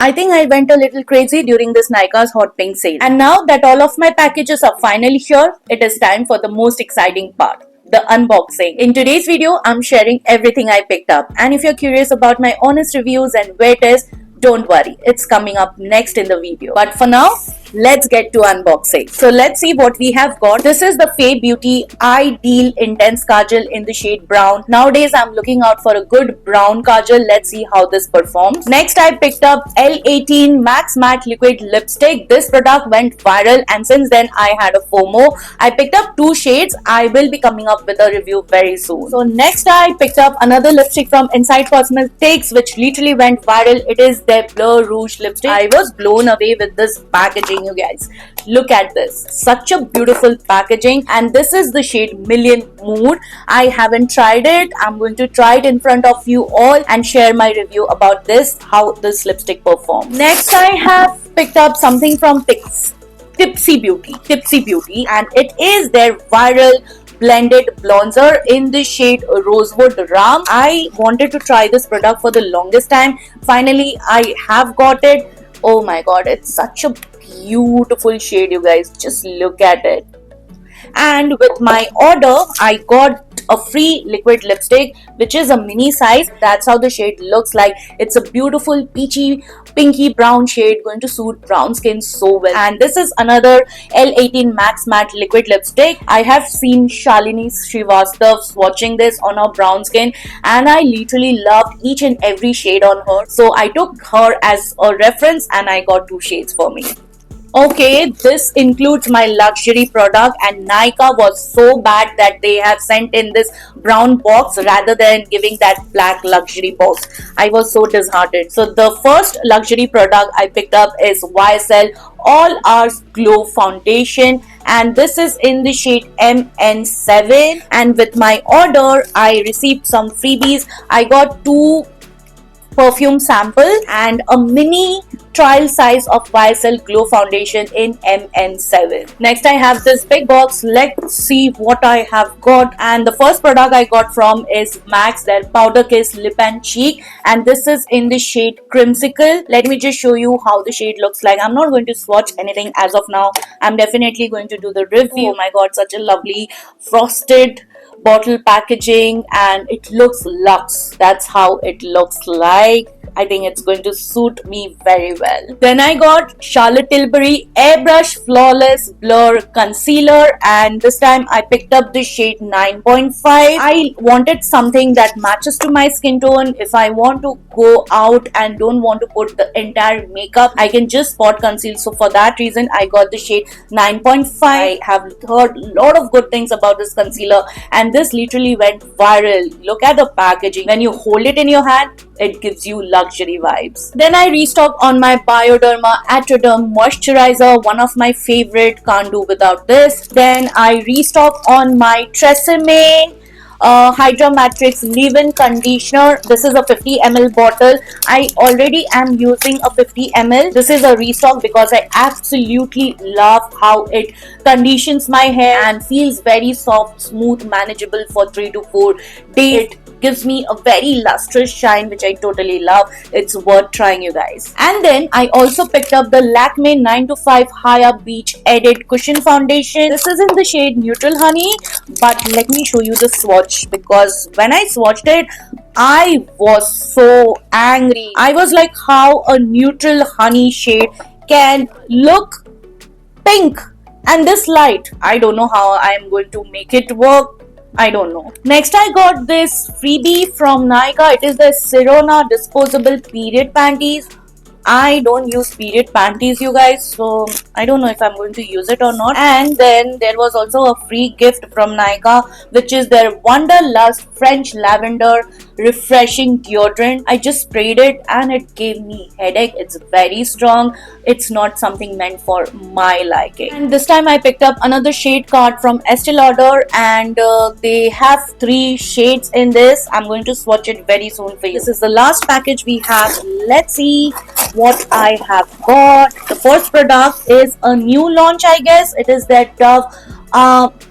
I think I went a little crazy during this Nykaa's hot pink sale. And now that all of my packages are finally here, it is time for the most exciting part, the unboxing. In today's video, I'm sharing everything I picked up. And if you're curious about my honest reviews and where it is, don't worry, it's coming up next in the video. But for now, let's get to unboxing. So let's see what we have got. This is the Fay Beauty Ideal Intense Kajal in the shade brown. Nowadays, I'm looking out for a good brown kajal. Let's see how this performs. Next, I picked up L18 Max Matte Liquid Lipstick. This product went viral and since then I had a FOMO. I picked up two shades. I will be coming up with a review very soon. So next, I picked up another lipstick from Inside Cosmetics which literally went viral. It is their Bleu Rouge lipstick. I was blown away with this packaging, you guys. Look at this. Such a beautiful packaging, and this is the shade Million Mood. I haven't tried it. I'm going to try it in front of you all and share my review about this, how this lipstick performs. Next, I have picked up something from Tipsy Beauty, and it is their viral blended bronzer in the shade Rosewood Ram. I wanted to try this product for the longest time. Finally, I have got it. Oh my god, it's such a beautiful shade, you guys. Just look at it. And with my order, I got a free liquid lipstick which is a mini size. That's how the shade looks like. It's a beautiful peachy pinky brown shade, going to suit brown skin so well. And this is another L18 Max Matte Liquid Lipstick. I have seen Shalini Srivastav swatching this on her brown skin and I literally loved each and every shade on her. So I took her as a reference and I got two shades for me. Okay, this includes my luxury product and Nykaa was so bad that they have sent in this brown box rather than giving that black luxury box. I was so disheartened. So the first luxury product I picked up is YSL All Hours Glow Foundation and this is in the shade MN7, and with my order I received some freebies. I got two perfume sample and a mini trial size of YSL Glow Foundation in MN7. Next, I have this big box. Let's see what I have got. And the first product I got from is MAC, their Powder Kiss Lip and Cheek, and this is in the shade Crimsicle. Let me just show you how the shade looks like. I'm not going to swatch anything as of now. I'm definitely going to do the review. Oh my god, such a lovely frosted bottle packaging and it looks luxe. That's how it looks like. I think it's going to suit me very well. Then I got Charlotte Tilbury Airbrush Flawless Blur Concealer and this time I picked up the shade 9.5. I wanted something that matches to my skin tone. If I want to go out and don't want to put the entire makeup, I can just spot conceal. So for that reason, I got the shade 9.5. I have heard a lot of good things about this concealer and this literally went viral. Look at the packaging. When you hold it in your hand, it gives you luxury vibes. Then I restocked on my Bioderma Atroderm Moisturizer, one of my favorite, can't do without this. Then I restocked on my Tresemme Hydra Matrix Leave-In Conditioner. This is a 50 ml bottle. I already am using a 50 ml. This is a restock because I absolutely love how it conditions my hair and feels very soft, smooth, manageable for 3 to 4 days. It gives me a very lustrous shine which I totally love. It's worth trying, you guys. And then I also picked up the Lakme 9 to 5 Haya Beach Edit Cushion Foundation. This is in the shade Neutral Honey, but let me show you the swatch because when I swatched it, I was so angry. I was like, how a neutral honey shade can look pink and this light. I don't know how I am going to make it work. I don't know. Next, I got this freebie from Nykaa. It is the Sirona disposable period panties. I don't use period panties, you guys, so I don't know if I'm going to use it or not. And then there was also a free gift from Nykaa, which is their Wanderlust French Lavender Refreshing Deodorant. I just sprayed it and it gave me headache. It's very strong. It's not something meant for my liking. And this time I picked up another shade card from Estee Lauder and they have 3 shades in this. I'm going to swatch it very soon for you. This is the last package we have. Let's see what I have got. The first product is a new launch, I guess. It is their Dove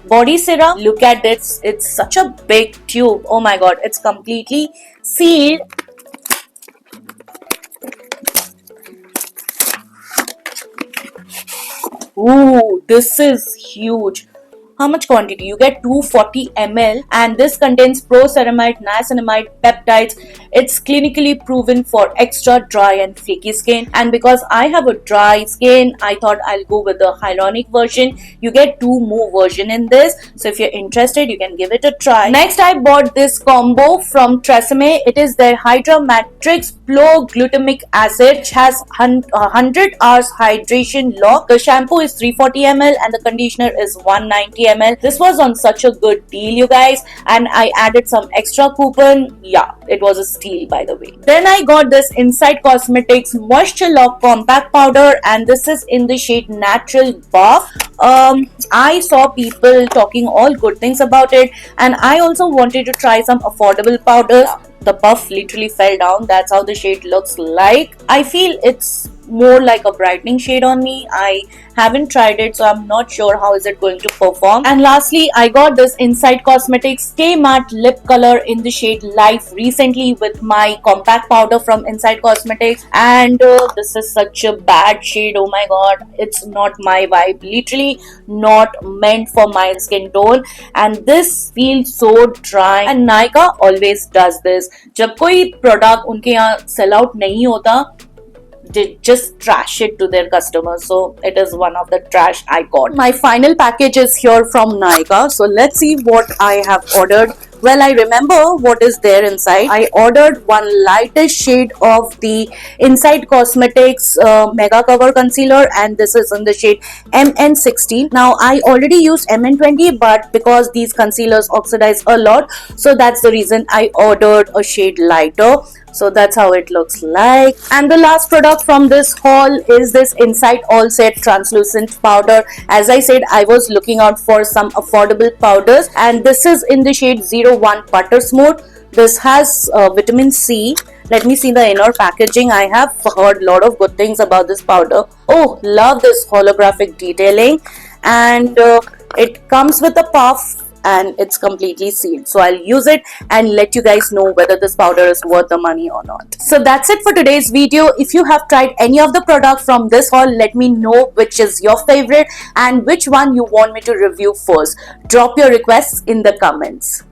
body serum. Look at this. It's such a big tube. Oh my god, it's completely sealed. Ooh, this is huge. How much quantity? You get 240 ml, and this contains proceramide, niacinamide, peptides. It's clinically proven for extra dry and flaky skin. And because I have a dry skin, I thought I'll go with the hyaluronic version. You get two more version in this. So if you're interested, you can give it a try. Next, I bought this combo from Tresemme. It is their Hydra Matrix Pro Glutamic Acid, which has 100 hours hydration lock. The shampoo is 340 ml and the conditioner is 190 ml. This was on such a good deal, you guys, and I added some extra coupon. Yeah, it was a steal, by the way. Then I got this Inside Cosmetics Moisture Lock Compact Powder, and this is in the shade Natural Buff. I saw people talking all good things about it, and I also wanted to try some affordable powders. The buff literally fell down. That's how the shade looks like. I feel it's more like a brightening shade on me. I haven't tried it, so I'm not sure how is it going to perform. And lastly, I got this Inside Cosmetics Stay Matte Lip Color in the shade Life recently with my compact powder from Inside Cosmetics, and this is such a bad shade. Oh my god, it's not my vibe, literally not meant for my skin tone, and this feels so dry. And Nykaa always does this. जब कोई product उनके यहाँ sell out नहीं होता, they just trash it to their customers. So it is one of the trash I got. My final package is here from Nykaa. So let's see what I have ordered. Well, I remember what is there inside. I ordered one lightest shade of the Inside Cosmetics Mega Cover Concealer, and this is in the shade MN16. Now, I already used MN20, but because these concealers oxidize a lot, so that's the reason I ordered a shade lighter. So that's how it looks like. And the last product from this haul is this Inside All Set Translucent Powder. As I said, I was looking out for some affordable powders, and this is in the shade 01 Butter Smooth. This has vitamin C. Let me see the inner packaging. I have heard a lot of good things about this powder. Oh, love this holographic detailing. And it comes with a puff, and it's completely sealed. So I'll use it and let you guys know whether this powder is worth the money or not. So that's it for today's video. If you have tried any of the products from this haul, let me know which is your favorite and which one you want me to review first. Drop your requests in the comments.